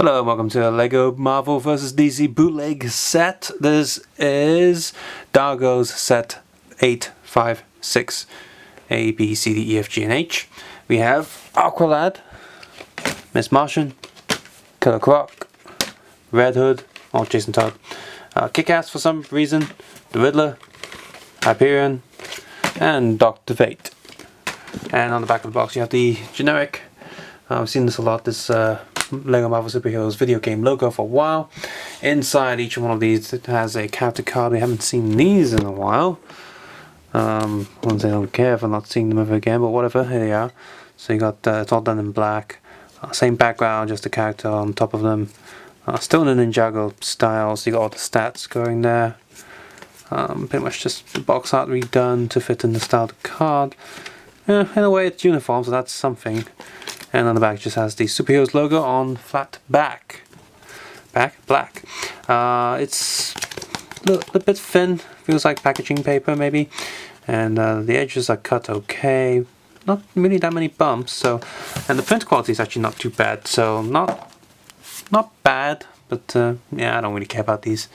Hello and welcome to a LEGO Marvel vs. DC bootleg set. This is Dargo's set 8, 5, 6, A, B, C, D, E, F, G, and H. We have Aqualad, Miss Martian, Killer Croc, Red Hood, or Jason Todd, KickAss for some reason, the Riddler, Hyperion, and Dr. Fate. And on the back of the box you have the generic, I've seen this a lot, this LEGO Marvel SuperHeroes video game logo for a while. Inside each one of these it has a character card. We haven't seen these in a while. Ones I don't care if I'm not seeing them ever again, but whatever, here they are. So you got, it's all done in black. Same background, just a character on top of them. Still in a Ninjago style, so you got all the stats going there. Pretty much just the box art redone to fit in the style of the card. In a way it's uniform, so that's something. And on the back it just has the SuperHeroes logo on flat black. It's a bit thin, feels like packaging paper maybe. And the edges are cut okay. Not really that many bumps, so, and the print quality is actually not too bad, so not bad, but yeah, I don't really care about these.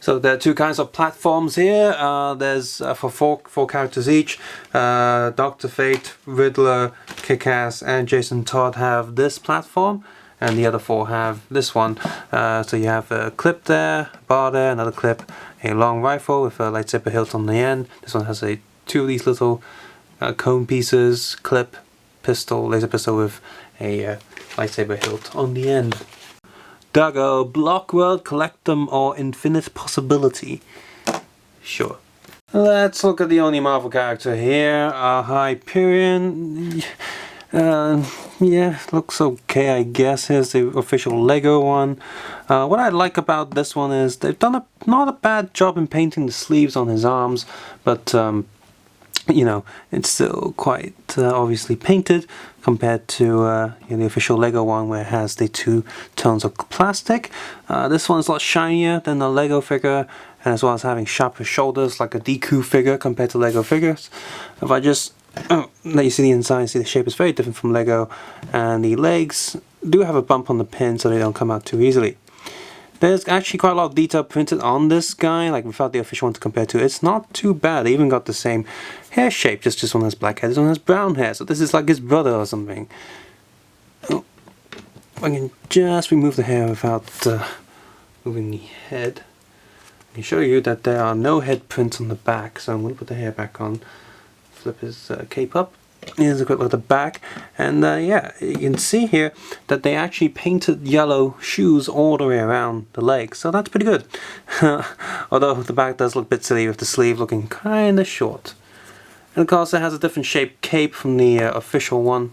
So there are two kinds of platforms here. There's for four characters each. Dr. Fate, Riddler, KickAss, and Jason Todd have this platform, and the other four have this one. So you have a clip there, a bar there, another clip, a long rifle with a lightsaber hilt on the end. This one has two of these little cone pieces, clip, pistol, laser pistol with a lightsaber hilt on the end. Dargo, Block World, Collect Them, or Infinite Possibility. Sure. Let's look at the only Marvel character here, Hyperion. Yeah, looks okay, I guess. Here's the official LEGO one. What I like about this one is they've done not a bad job in painting the sleeves on his arms, but you know, it's still quite obviously painted compared to the official LEGO one where it has the two tones of plastic. This one's a lot shinier than the LEGO figure, and as well as having sharper shoulders like a Deku figure compared to LEGO figures. If I just let you see the inside, see the shape is very different from LEGO, and the legs do have a bump on the pin so they don't come out too easily. There's actually quite a lot of detail printed on this guy, like without the official one to compare to. It's not too bad. They even got the same hair shape, just this one has black hair, this one has brown hair, so this is like his brother or something. Oh, I can just remove the hair without moving the head. I can show you that there are no head prints on the back, so I'm going to put the hair back on. Flip his cape up. Here's a quick look at the back, and yeah, you can see here that they actually painted yellow shoes all the way around the legs, so that's pretty good. Although the back does look a bit silly with the sleeve looking kinda short. And of course it has a different shaped cape from the official one.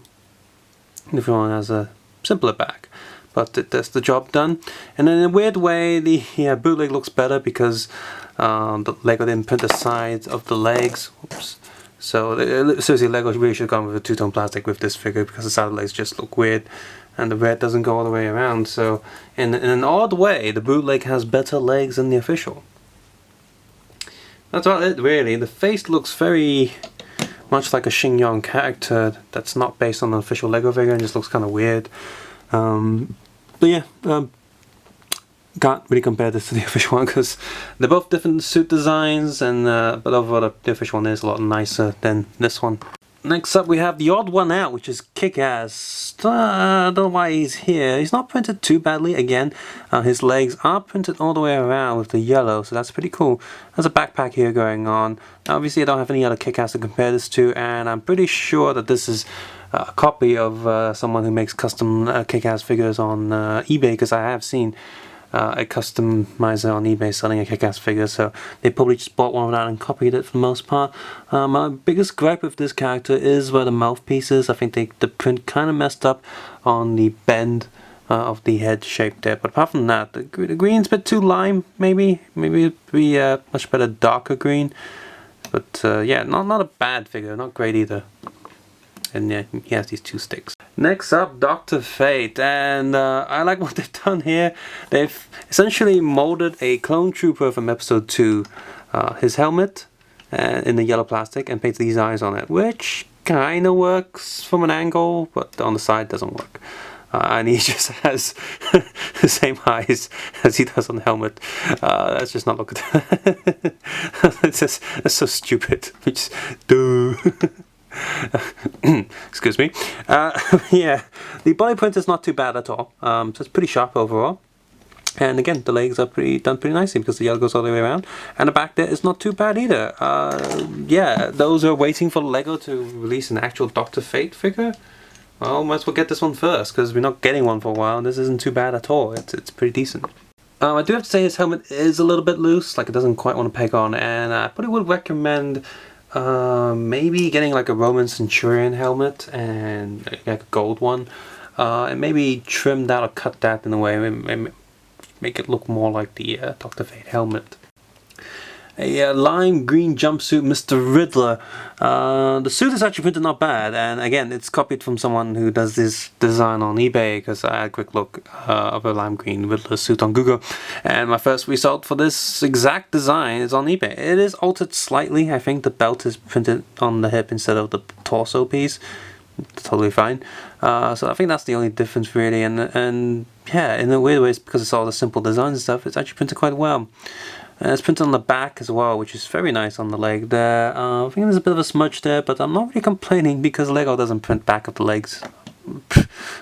The official one has a simpler back, but it does the job done. And in a weird way the bootleg looks better because the LEGO didn't print the sides of the legs. Oops. So seriously, LEGO really should have gone with a two-tone plastic with this figure because the side legs just look weird and the red doesn't go all the way around. So in an odd way, the bootleg has better legs than the official. That's about it really. The face looks very much like a Shin-Yong character that's not based on an official LEGO figure and just looks kind of weird. But yeah, can't really compare this to the official one because they're both different suit designs, and but overall the official one is a lot nicer than this one. Next up we have the odd one out, which is KickAss. I don't know why he's here. He's not printed too badly. Again, his legs are printed all the way around with the yellow, so that's pretty cool. There's a backpack here going on. Obviously I don't have any other KickAss to compare this to, and I'm pretty sure that this is a copy of someone who makes custom KickAss figures on eBay, because I have seen a customizer on eBay selling a KickAss figure, so they probably just bought one of that and copied it for the most part. My biggest gripe with this character is where the mouthpiece is. I think the print kind of messed up on the bend of the head shape there, but apart from that, the green's a bit too lime, maybe it'd be much better darker green, but yeah, not a bad figure, not great either. And yeah, he has these two sticks. Next up, Dr. Fate, and I like what they've done here. They've essentially molded a clone trooper from episode 2, his helmet in the yellow plastic, and painted these eyes on it, which kinda works from an angle, but on the side doesn't work. and he just has the same eyes as he does on the helmet. That's just not looking. That's so stupid. Which, duh. Excuse me. Yeah, the body print is not too bad at all. So it's pretty sharp overall. And again, the legs are done pretty nicely because the yellow goes all the way around. And the back there is not too bad either. Yeah, those who are waiting for LEGO to release an actual Dr. Fate figure, well, might as well get this one first because we're not getting one for a while. And this isn't too bad at all. It's pretty decent. I do have to say his helmet is a little bit loose, like it doesn't quite want to peg on. And I probably would recommend maybe getting like a Roman Centurion helmet and like a gold one. And maybe trim that or cut that in a way. Make it look more like the Dr. Fate helmet. A lime green jumpsuit, Mr. Riddler. The suit is actually printed not bad, and again, it's copied from someone who does this design on eBay, because I had a quick look of a lime green Riddler suit on Google, and my first result for this exact design is on eBay. It is altered slightly. I think the belt is printed on the hip instead of the torso piece. Totally fine. So I think that's the only difference really, and yeah, in a weird way, because it's all the simple designs and stuff, it's actually printed quite well. It's printed on the back as well, which is very nice on the leg there. I think there's a bit of a smudge there, but I'm not really complaining because LEGO doesn't print back of the legs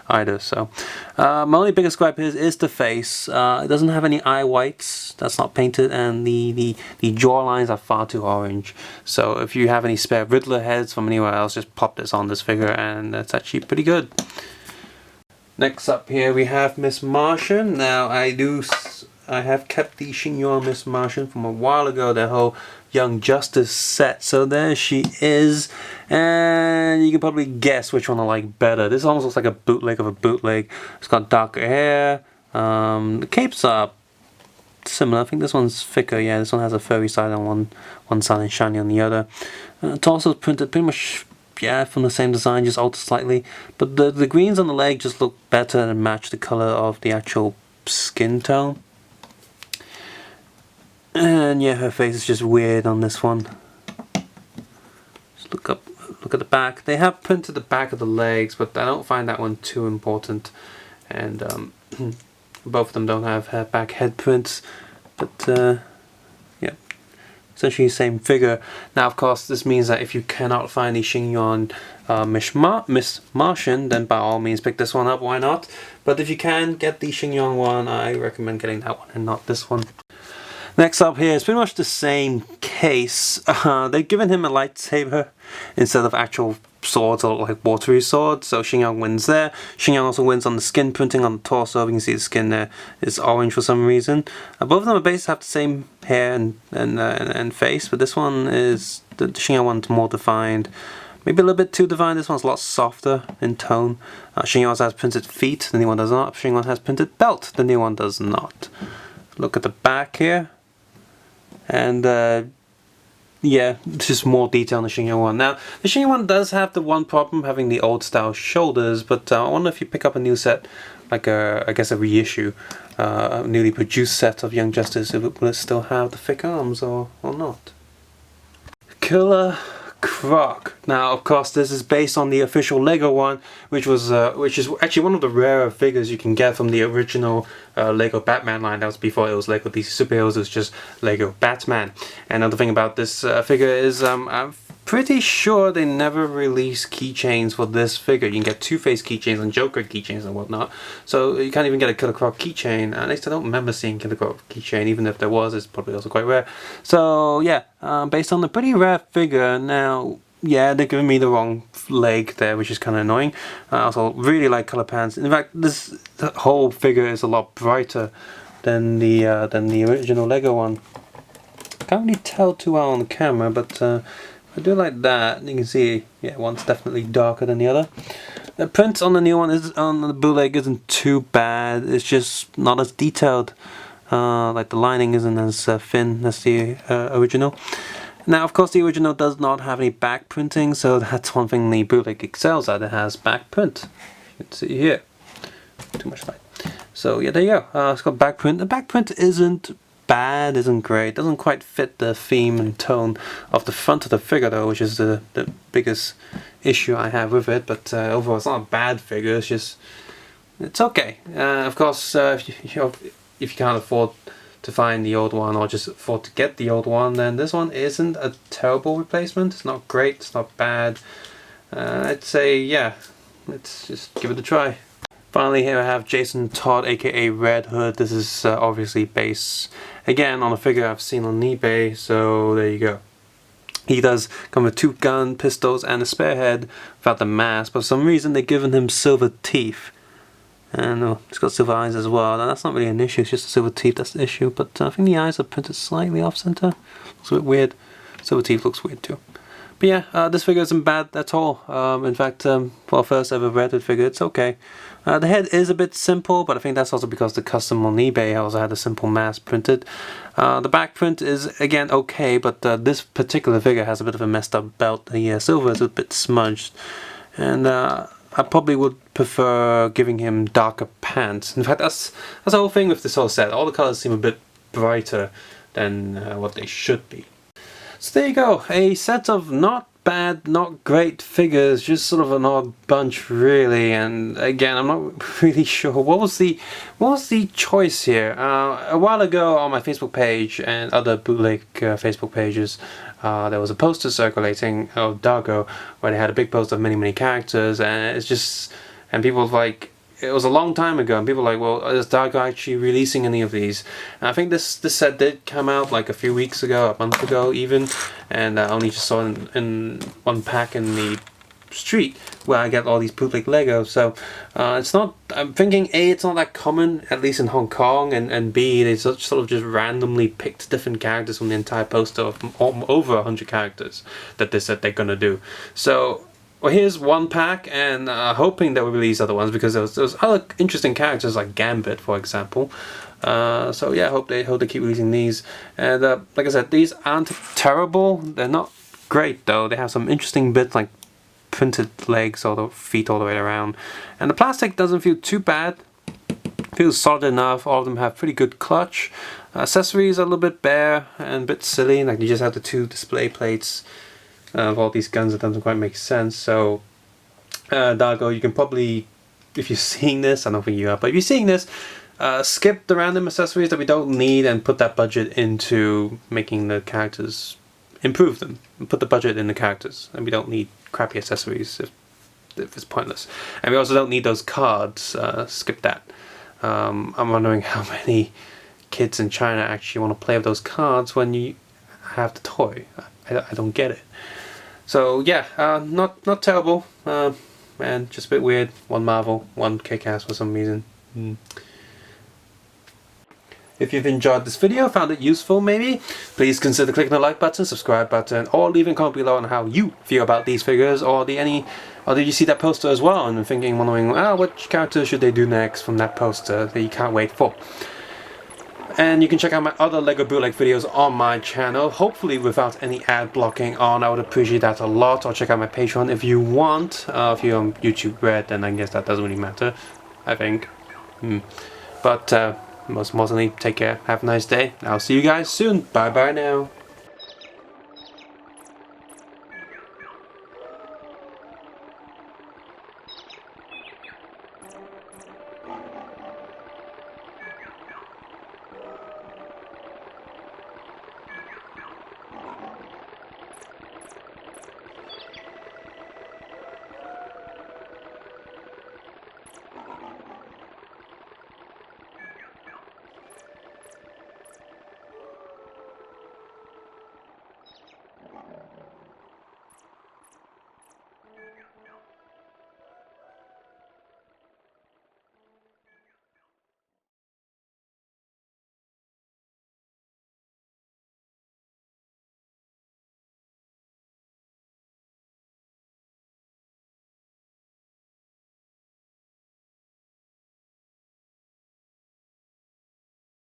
either. So my only biggest gripe is the face. It doesn't have any eye whites. That's not painted, and the jaw lines are far too orange. So if you have any spare Riddler heads from anywhere else, just pop this on this figure, and it's actually pretty good. Next up here we have Miss Martian. Now I have kept the Xingyuan Miss Martian from a while ago, the whole Young Justice set. So there she is, and you can probably guess which one I like better. This almost looks like a bootleg of a bootleg. It's got darker hair. The capes are similar. I think this one's thicker. Yeah, this one has a furry side on one side and shiny on the other. Torso's printed pretty much, yeah, from the same design, just altered slightly. But the greens on the leg just look better and match the color of the actual skin tone. And yeah, her face is just weird on this one. Just look at the back. They have printed the back of the legs, but I don't find that one too important. And both of them don't have back head prints. But yeah, essentially the same figure. Now, of course, this means that if you cannot find the Xingyuan Miss Martian, then by all means pick this one up. Why not? But if you can get the Xingyuan one, I recommend getting that one and not this one. Next up here is pretty much the same case. They've given him a lightsaber instead of actual swords or like watery swords, so Xingyuan wins there. Xingyuan also wins on the skin printing on the torso. You can see the skin there is orange for some reason. Both of them are basically have the same hair and face, but this one is, the Xingyuan one's more defined. Maybe a little bit too defined. This one's a lot softer in tone. Xingyuan also has printed feet, the new one does not. Xingyuan has printed belt, the new one does not. Look at the back here. And yeah, just more detail on the Xingyuan one. Now, the Xingyuan one does have the one problem, having the old style shoulders, but I wonder if you pick up a new set, like I guess a reissue, a newly produced set of Young Justice, will it still have the thick arms or not? Killer Croc. Now, of course, this is based on the official LEGO one, which is actually one of the rarer figures you can get from the original LEGO Batman line. That was before it was LEGO DC Superheroes. It was just LEGO Batman. And another thing about this figure is I'm pretty sure they never released keychains for this figure. You can get Two-Face keychains and Joker keychains and whatnot. So you can't even get a Killer Croc keychain. At least I don't remember seeing Killer Croc keychain. Even if there was, it's probably also quite rare. So yeah, based on the pretty rare figure. Now, yeah, they're giving me the wrong leg there, which is kind of annoying. I also really like color pants. In fact, the whole figure is a lot brighter than the original LEGO one. I can't really tell too well on the camera, but I do like that. You can see, yeah, one's definitely darker than the other. The print on the new one on the bootleg isn't too bad. It's just not as detailed. Like the lining isn't as thin as the original. Now, of course, the original does not have any back printing, so that's one thing the bootleg excels at. It has back print. You can see here. Too much light. So yeah, there you go. It's got back print. The back print isn't bad, isn't great. Doesn't quite fit the theme and tone of the front of the figure though, which is the biggest issue I have with it. But overall, it's not a bad figure. It's just, it's okay. Of course, if you can't afford to find the old one or just afford to get the old one, then this one isn't a terrible replacement. It's not great, it's not bad. I'd say, yeah, let's just give it a try. Finally, here I have Jason Todd, aka Red Hood. This is obviously based, again, on a figure I've seen on eBay, so there you go. He does come with 2 gun pistols and a spare head without the mask, but for some reason they've given him silver teeth. And he's got silver eyes as well. Now that's not really an issue, it's just the silver teeth that's the issue, but I think the eyes are printed slightly off center. Looks a bit weird. Silver teeth looks weird too. But yeah, this figure isn't bad at all. In fact, for our first ever Red Hood figure, it's okay. The head is a bit simple, but I think that's also because the custom on eBay also had a simple mask printed. The back print is, again, okay, but this particular figure has a bit of a messed up belt. The silver is a bit smudged. And I probably would prefer giving him darker pants. In fact, that's the whole thing with this whole set. All the colors seem a bit brighter than what they should be. So there you go, a set of not bad, not great figures, just sort of an odd bunch really. And again, I'm not really sure what was the choice here. A while ago on my Facebook page and other bootleg Facebook pages, there was a poster circulating of Dargo where they had a big poster of many characters, and it's just, and people were like, it was a long time ago, and people were like, well, is Dargo actually releasing any of these? And I think this set did come out like a few weeks ago, a month ago even, and I only just saw it in one pack in the street where I get all these bootleg Legos. So it's not, I'm thinking A, it's not that common, at least in Hong Kong, and B, they sort of just randomly picked different characters from the entire poster of over 100 characters that they said they're gonna do. So well, here's one pack, and hoping that we release other ones, because there was other interesting characters like Gambit, for example. So yeah, hope they keep releasing these. And like I said, these aren't terrible. They're not great though. They have some interesting bits like printed legs or the feet all the way around, and the plastic doesn't feel too bad. Feels solid enough. All of them have pretty good clutch. Accessories are a little bit bare and a bit silly. Like you just have the 2 display plates of all these guns. That doesn't quite make sense. So Dargo, you can probably, if you're seeing this, I don't think you are, but if you're seeing this, skip the random accessories that we don't need and put that budget into making the characters, improve them, and put the budget in the characters. And we don't need crappy accessories if it's pointless. And we also don't need those cards. Skip that. I'm wondering how many kids in China actually want to play with those cards when you have the toy. I don't get it. So yeah, not terrible, and just a bit weird. 1 Marvel, 1 KickAss for some reason. If you've enjoyed this video, found it useful maybe, please consider clicking the like button, subscribe button, or leaving a comment below on how you feel about these figures, or did you see that poster as well and wondering, which character should they do next from that poster that you can't wait for. And you can check out my other LEGO bootleg videos on my channel, hopefully without any ad blocking on. I would appreciate that a lot. Or check out my Patreon if you want. If you're on YouTube Red, then I guess that doesn't really matter, I think. But most importantly, take care, have a nice day. I'll see you guys soon. Bye bye now.